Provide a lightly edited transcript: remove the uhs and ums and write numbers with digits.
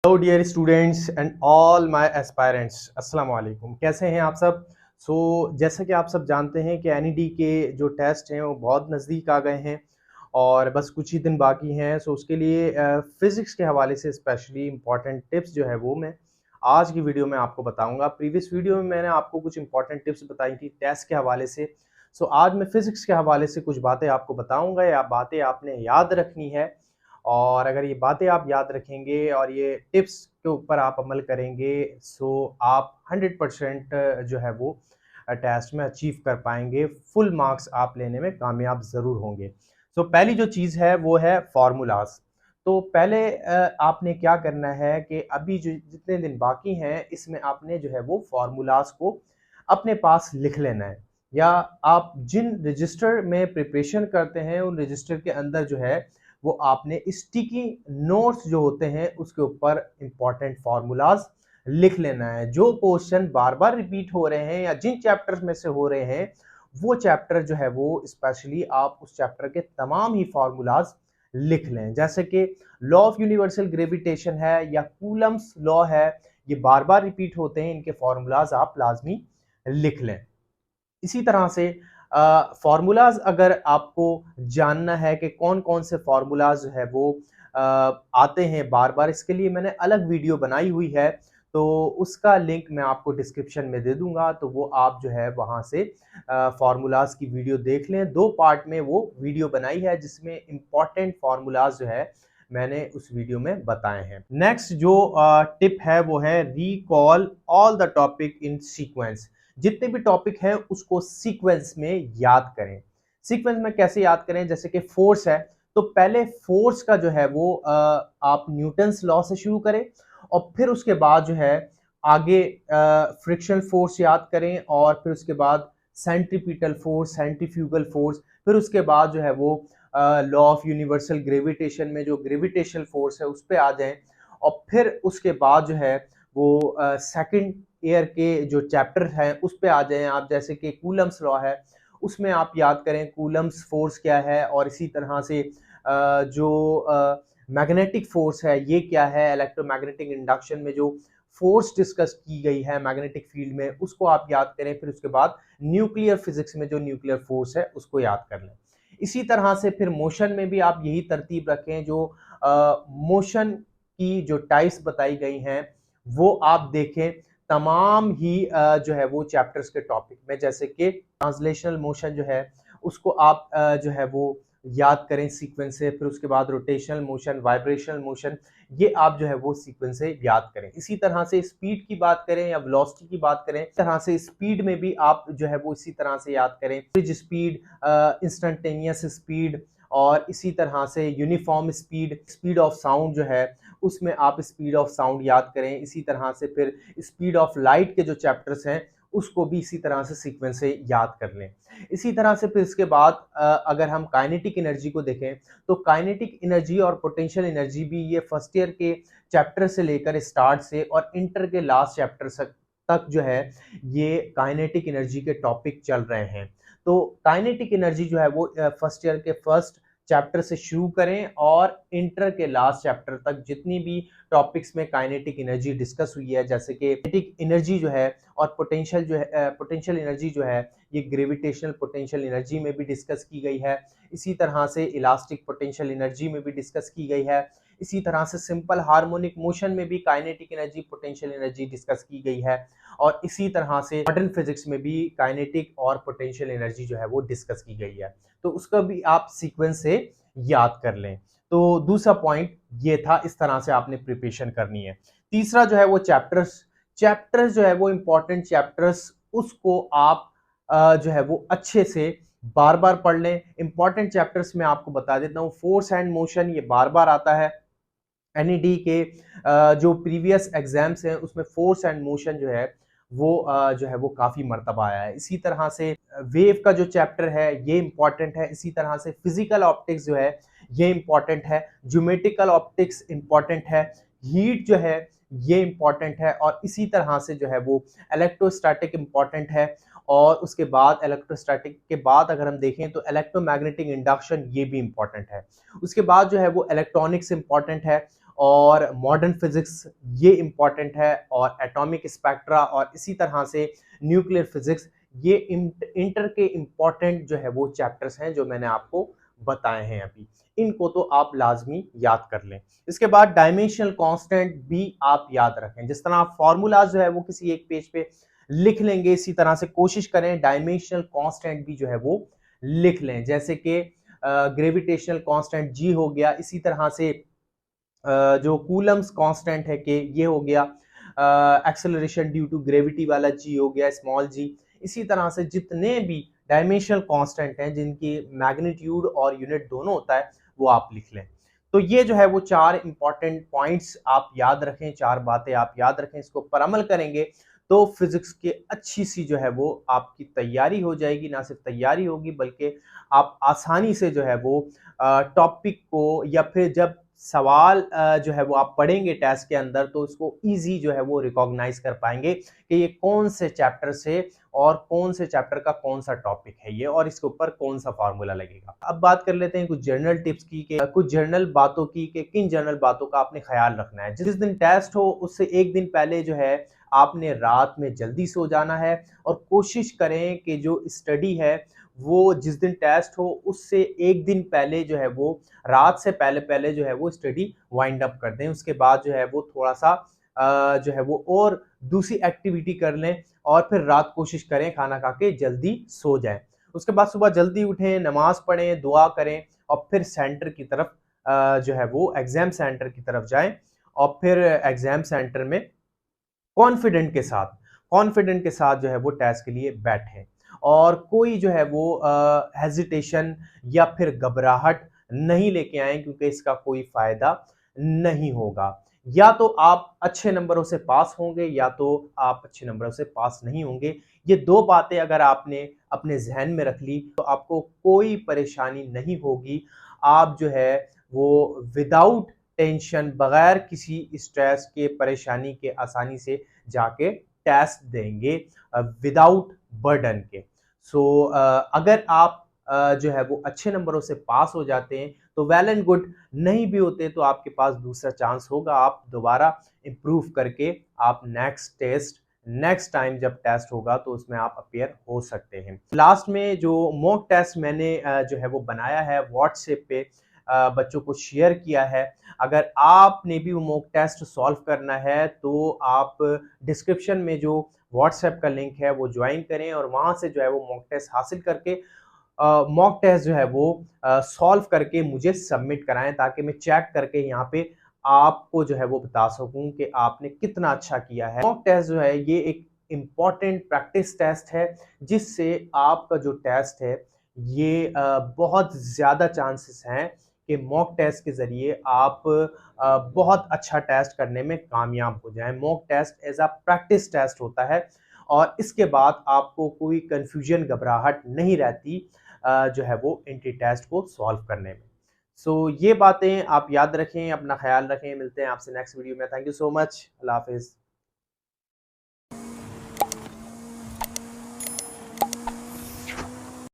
Hello dear students and all my aspirants, अस्सलाम वालेकुम। कैसे हैं आप सब? जैसा कि आप सब जानते हैं कि एनईडी के जो टेस्ट हैं वो बहुत नज़दीक आ गए हैं और बस कुछ ही दिन बाकी हैं। उसके लिए फ़िज़िक्स के हवाले से स्पेशली इम्पॉर्टेंट टिप्स जो है वो मैं आज की वीडियो में आपको बताऊंगा। प्रीवियस वीडियो में मैंने आपको कुछ इंपॉर्टेंट टिप्स बताई थी टेस्ट के हवाले से। आज मैं फ़िज़िक्स के हवाले से कुछ बातें आपको बताऊँगा या बातें आपने याद रखनी है। और अगर ये बातें आप याद रखेंगे और ये टिप्स के ऊपर आप अमल करेंगे आप 100% जो है वो टेस्ट में अचीव कर पाएंगे, फुल मार्क्स आप लेने में कामयाब ज़रूर होंगे। पहली जो चीज़ है वो है फार्मूलाज। तो पहले आपने क्या करना है कि अभी जो जितने दिन बाकी हैं इसमें आपने जो है वो फार्मूलाज को अपने पास लिख लेना है, या आप जिन रजिस्टर में प्रिपरेशन करते हैं उन रजिस्टर के अंदर जो है वो आपने स्टिकी नोट्स जो होते हैं उसके ऊपर इंपॉर्टेंट फार्मूलाज लिख लेना है। जो क्वेश्चन बार बार रिपीट हो रहे हैं या जिन चैप्टर्स में से हो रहे हैं वो चैप्टर जो है वो स्पेशली आप उस चैप्टर के तमाम ही फार्मूलाज लिख लें। जैसे कि लॉ ऑफ यूनिवर्सल ग्रेविटेशन है या कूलम्स लॉ है, ये बार बार रिपीट होते हैं, इनके फार्मूलाज आप लाजमी लिख लें। इसी तरह से फार्मूलाज अगर आपको जानना है कि कौन कौन से फार्मूलाज है वो आते हैं बार बार, इसके लिए मैंने अलग वीडियो बनाई हुई है, तो उसका लिंक मैं आपको डिस्क्रिप्शन में दे दूंगा। तो वो आप जो है वहां से फार्मूलाज की वीडियो देख लें। 2 पार्ट में वो वीडियो बनाई है जिसमें इंपॉर्टेंट फार्मूलाज जो है मैंने उस वीडियो में बताए हैं। नेक्स्ट जो टिप है वो है recall all the topic in sequence. जितने भी टॉपिक हैं उसको सीक्वेंस में याद करें। सीक्वेंस में कैसे याद करें? जैसे कि फोर्स है तो पहले फोर्स का जो है वो आप न्यूटन्स लॉ से शुरू करें और फिर उसके बाद जो है आगे फ्रिक्शनल फोर्स याद करें और फिर उसके बाद सेंट्रीपिटल फोर्स, सेंट्रीफ्यूगल फोर्स, फिर उसके बाद जो है वो लॉ ऑफ यूनिवर्सल ग्रेविटेशन में जो ग्रेविटेशनल फोर्स है उस पर आ जाएं और फिर उसके बाद जो है वो सेकंड ईयर के जो चैप्टर हैं उस पे आ जाएं आप। जैसे कि कूलम्स लॉ है उसमें आप याद करें कूलम्स फोर्स क्या है, और इसी तरह से जो मैग्नेटिक फोर्स है ये क्या है, इलेक्ट्रोमैग्नेटिक इंडक्शन में जो फोर्स डिस्कस की गई है मैग्नेटिक फील्ड में उसको आप याद करें। फिर उसके बाद न्यूक्लियर फिजिक्स में जो न्यूक्लियर फोर्स है उसको याद कर लें। इसी तरह से फिर मोशन में भी आप यही तरतीब रखें। जो मोशन की जो टाइप्स बताई गई हैं वो आप देखें तमाम ही जो है वो चैप्टर्स के टॉपिक में। जैसे कि ट्रांसलेशनल मोशन जो है उसको आप जो है वो याद करें सीक्वेंस से। फिर उसके बाद रोटेशनल मोशन, वाइब्रेशनल मोशन, ये आप जो है वो सीक्वेंस से याद करें। इसी तरह से स्पीड की बात करें या वेलोसिटी की बात करें, इस तरह से स्पीड में भी आप जो है वो इसी तरह से याद करें। ब्रिज स्पीड, इंस्टेंटेनियस स्पीड, और इसी तरह से uniform speed, speed of sound जो है उसमें आप स्पीड ऑफ साउंड याद करें। इसी तरह से फिर स्पीड ऑफ लाइट के जो चैप्टर्स हैं उसको भी इसी तरह से सीक्वेंस से याद कर लें। इसी तरह से फिर इसके बाद अगर हम काइनेटिक एनर्जी को देखें तो काइनेटिक एनर्जी और पोटेंशियल एनर्जी भी ये फर्स्ट ईयर के चैप्टर से लेकर स्टार्ट से और इंटर के लास्ट चैप्टर तक जो है ये काइनेटिक एनर्जी के टॉपिक चल रहे हैं। तो काइनेटिक एनर्जी जो है वो फर्स्ट ईयर के फर्स्ट चैप्टर से शुरू करें और इंटर के लास्ट चैप्टर तक जितनी भी टॉपिक्स में काइनेटिक एनर्जी डिस्कस हुई है, जैसे कि काइनेटिक एनर्जी जो है और पोटेंशियल जो है, पोटेंशियल एनर्जी जो है ये ग्रेविटेशनल पोटेंशियल एनर्जी में भी डिस्कस की गई है। इसी तरह से इलास्टिक पोटेंशियल एनर्जी में भी डिस्कस की गई है। इसी तरह से सिंपल हार्मोनिक मोशन में भी kinetic energy, potential energy discuss की गई है। और इसी तरह से मॉडर्न फिजिक्स में भी काइनेटिक और पोटेंशियल एनर्जी जो है वो डिस्कस की गई है। तो उसका भी आप सीक्वेंस से याद कर लें। तो दूसरा पॉइंट ये था, इस तरह से आपने प्रिपरेशन करनी है। तीसरा जो है वो चैप्टर्स जो है वो इंपॉर्टेंट चैप्टर्स उसको आप जो है वो अच्छे से बार बार पढ़ लें। इंपॉर्टेंट चैप्टर्स में आपको बता देता हूँ, फोर्स एंड मोशन ये बार बार आता है। एनईडी के जो प्रीवियस एग्जाम्स हैं उसमें फोर्स एंड मोशन जो है वो जो है वो काफी मर्तबा आया है। इसी तरह से वेव का जो चैप्टर है ये इंपॉर्टेंट है। इसी तरह से फिजिकल ऑप्टिक्स जो है ये इंपॉर्टेंट है। ज्योमेट्रिकल ऑप्टिक्स इंपॉर्टेंट है। हीट जो है ये इंपॉर्टेंट है। और इसी तरह से जो है वो इलेक्ट्रोस्टैटिक इंपॉर्टेंट है। और उसके बाद इलेक्ट्रोस्टैटिक के बाद अगर हम देखें तो इलेक्ट्रोमैग्नेटिक इंडक्शन, ये भी इंपॉर्टेंट है। उसके बाद जो है वो इलेक्ट्रॉनिक्स इंपॉर्टेंट है और मॉडर्न फिजिक्स ये इंपॉर्टेंट है, और एटॉमिक स्पेक्ट्रा और इसी तरह से न्यूक्लियर फिजिक्स, ये इंटर के इंपॉर्टेंट जो है वो चैप्टर्स हैं जो मैंने आपको बताए हैं अभी। इनको तो आप लाजमी याद कर लें। इसके बाद डायमेंशनल कांस्टेंट भी आप याद रखें। जिस तरह आप फार्मूलाज जो है वो किसी एक पेज पे लिख लेंगे, इसी तरह से कोशिश करें डायमेंशनल कांस्टेंट भी जो है वो लिख लें। जैसे कि ग्रेविटेशनल कांस्टेंट जी हो गया, इसी तरह से जो कूलम्स कांस्टेंट है कि ये हो गया, एक्सेलरेशन ड्यू टू ग्रेविटी वाला जी हो गया, स्मॉल जी। इसी तरह से जितने भी डायमेंशनल कांस्टेंट हैं जिनकी मैग्नीट्यूड और यूनिट दोनों होता है, वो आप लिख लें। तो ये जो है वो 4 इंपॉर्टेंट पॉइंट्स आप याद रखें, 4 बातें आप याद रखें, इसको पर अमल करेंगे तो फिजिक्स की अच्छी सी जो है वो आपकी तैयारी हो जाएगी। ना सिर्फ तैयारी होगी बल्कि आप आसानी से जो है वो टॉपिक को, या फिर जब सवाल जो है वो आप पढ़ेंगे टेस्ट के अंदर, तो इसको इजी जो है वो रिकॉग्नाइज कर पाएंगे कि ये कौन से चैप्टर से और कौन से चैप्टर का कौन सा टॉपिक है ये, और इसके ऊपर कौन सा फार्मूला लगेगा। अब बात कर लेते हैं कुछ जनरल टिप्स की, कुछ जनरल बातों की, कि किन जनरल बातों का आपने ख्याल रखना है। जिस दिन टेस्ट हो उससे एक दिन पहले जो है आपने रात में जल्दी सो जाना है, और कोशिश करें कि जो स्टडी है वो जिस दिन टेस्ट हो उससे एक दिन पहले जो है वो रात से पहले पहले जो है वो स्टडी वाइंड अप कर दें। उसके बाद जो है वो थोड़ा सा जो है वो और दूसरी एक्टिविटी कर लें, और फिर रात कोशिश करें खाना खा के जल्दी सो जाएं। उसके बाद सुबह जल्दी उठें, नमाज पढ़ें, दुआ करें, और फिर सेंटर की तरफ जो है वो एग्जाम सेंटर की तरफ जाएं, और फिर एग्जाम सेंटर में कॉन्फिडेंट के साथ जो है वो टेस्ट के लिए बैठें, और कोई जो है वो हेजिटेशन या फिर घबराहट नहीं लेके आए, क्योंकि इसका कोई फायदा नहीं होगा। या तो आप अच्छे नंबरों से पास होंगे, या तो आप अच्छे नंबरों से पास नहीं होंगे। ये 2 बातें अगर आपने अपने जहन में रख ली तो आपको कोई परेशानी नहीं होगी। आप जो है वो विदाउट टेंशन, बगैर किसी स्ट्रेस के, परेशानी के, आसानी से जाके टेस्ट देंगे विदाउट बर्डन के। सो अगर आप जो है वो अच्छे नंबरों से पास हो जाते हैं तो वेल एंड गुड, नहीं भी होते तो आपके पास दूसरा चांस होगा, आप दोबारा इम्प्रूव करके आप नेक्स्ट टाइम जब टेस्ट होगा तो उसमें आप अपेयर हो सकते हैं। लास्ट में जो मॉक टेस्ट मैंने जो है वो बनाया है व्हाट्सएप पे बच्चों को शेयर किया है, अगर आपने भी वो मॉक टेस्ट सॉल्व करना है तो आप डिस्क्रिप्शन में जो व्हाट्सएप का लिंक है वो ज्वाइन करें, और वहां से जो है वो मॉक टेस्ट हासिल करके मॉक टेस्ट जो है वो सॉल्व करके मुझे सबमिट कराएं, ताकि मैं चेक करके यहाँ पे आपको जो है वो बता सकूं कि आपने कितना अच्छा किया है। मॉक टेस्ट जो है ये एक इम्पॉर्टेंट प्रैक्टिस टेस्ट है, जिससे आपका जो टेस्ट है ये बहुत ज़्यादा चांसेस हैं कि मॉक टेस्ट के ज़रिए आप बहुत अच्छा टेस्ट करने में कामयाब हो जाएं। Mock test as a practice test होता है, और इसके बाद आपको कोई कन्फ्यूजन, घबराहट नहीं रहती जो है वो एंट्री टेस्ट को सॉल्व करने में। सो ये बातें आप याद रखें, अपना ख्याल रखें। मिलते हैं आपसे नेक्स्ट वीडियो में। Thank you so much. अल्लाह हाफिज़।